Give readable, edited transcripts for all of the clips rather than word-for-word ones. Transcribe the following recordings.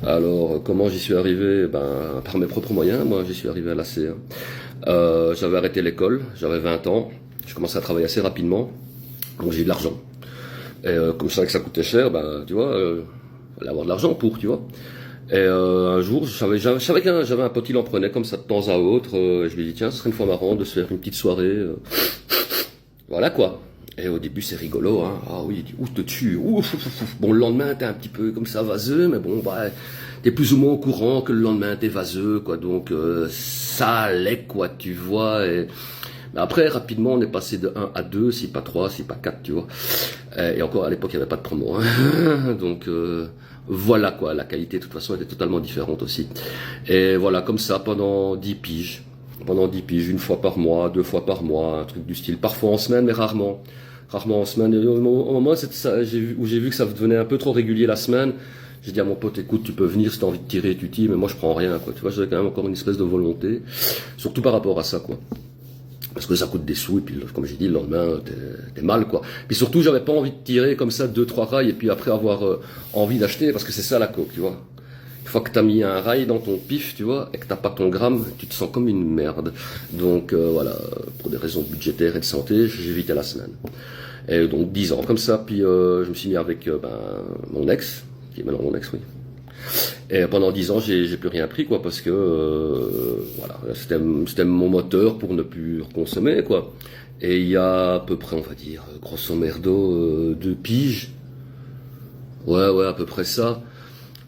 Alors, comment j'y suis arrivé? Ben, par mes propres moyens, moi j'y suis arrivé à l'AC. J'avais arrêté l'école, j'avais 20 ans, je commençais à travailler assez rapidement, donc j'ai eu de l'argent. Et comme je savais que ça coûtait cher, ben, tu vois, fallait avoir de l'argent pour, tu vois. Et un jour, je savais que j'avais un pote, il en prenait comme ça de temps à autre. Je lui ai dit, tiens, ce serait une fois marrant de se faire une petite soirée. Voilà quoi. Et au début, c'est rigolo, hein. Ah oui, il dit, ouh, te tue. Ouf, ouf, ouf, ouf. Bon, le lendemain, t'es un petit peu comme ça vaseux, mais bon, bah, t'es plus ou moins au courant que le lendemain, t'es vaseux, quoi. Donc, ça allait, quoi, tu vois. Mais après, rapidement, on est passé de 1 à 2, si pas 3, si pas 4, tu vois. Et encore, à l'époque, il n'y avait pas de promo, hein. Donc, voilà, quoi. La qualité, de toute façon, était totalement différente aussi. Et voilà, comme ça, pendant 10 piges. Pendant 10 piges, une fois par mois, 2 fois par mois, un truc du style. Parfois en semaine, mais rarement. Rarement en semaine. Et au moment où j'ai vu que ça devenait un peu trop régulier la semaine, j'ai dit à mon pote, écoute, tu peux venir si t'as envie de tirer, tu tires, mais moi je prends rien, quoi. Tu vois, j'avais quand même encore une espèce de volonté. Surtout par rapport à ça, quoi. Parce que ça coûte des sous, et puis, comme j'ai dit, le lendemain, t'es mal, quoi. Puis surtout, j'avais pas envie de tirer comme ça 2, 3 rails, et puis après avoir envie d'acheter, parce que c'est ça la coke, tu vois. Une fois que t'as mis un rail dans ton pif, tu vois, et que t'as pas ton gramme, tu te sens comme une merde. Donc voilà, pour des raisons budgétaires et de santé, j'ai évité la semaine. Et donc 10 ans comme ça, puis je me suis mis avec mon ex, qui est maintenant mon ex, oui. Et pendant 10 ans, j'ai plus rien pris, quoi, parce que voilà, c'était mon moteur pour ne plus consommer, quoi. Et il y a à peu près, on va dire, grosso merdo, 2 piges. Ouais, à peu près ça.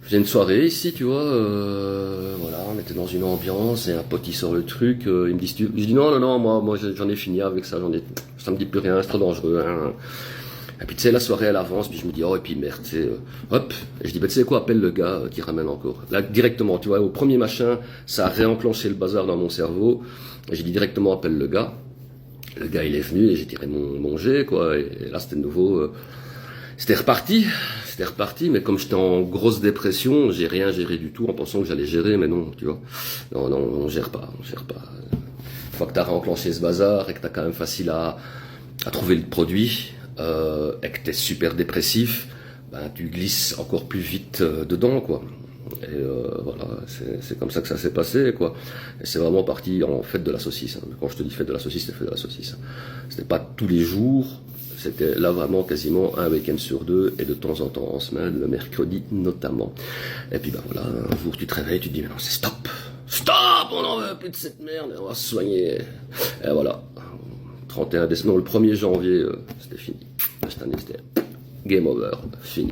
J'ai une soirée ici, tu vois, voilà, on était dans une ambiance et un pote il sort le truc, il me dit, je dis non, moi j'en ai fini avec ça, ça me dit plus rien, c'est trop dangereux, hein. Et puis tu sais, la soirée elle avance, puis je me dis, oh et puis merde, tu sais, hop, et je dis, bah tu sais quoi, appelle le gars qui ramène encore. Là, directement, tu vois, au premier machin, ça a réenclenché le bazar dans mon cerveau, et j'ai dit directement, appelle le gars. Le gars il est venu et j'ai tiré mon jet, quoi, et là c'était de nouveau, c'était reparti, mais comme j'étais en grosse dépression, j'ai rien géré du tout en pensant que j'allais gérer, mais non, tu vois. Non, on gère pas. Une fois que t'as réenclenché ce bazar et que t'as quand même facile à trouver le produit, et que t'es super dépressif, ben tu glisses encore plus vite dedans, quoi. Et voilà, c'est comme ça que ça s'est passé, quoi. Et c'est vraiment parti en fête de la saucisse, hein. Quand je te dis fête de la saucisse, c'est fête de la saucisse. C'était pas tous les jours, c'était là vraiment quasiment un week-end sur 2 et de temps en temps en semaine, le mercredi notamment. Et puis ben voilà, un jour tu te réveilles, tu te dis mais non c'est stop, on en veut plus de cette merde, on va se soigner. Et voilà, 31 décembre, le 1er janvier, c'était fini. Cette année c'était game over, fini.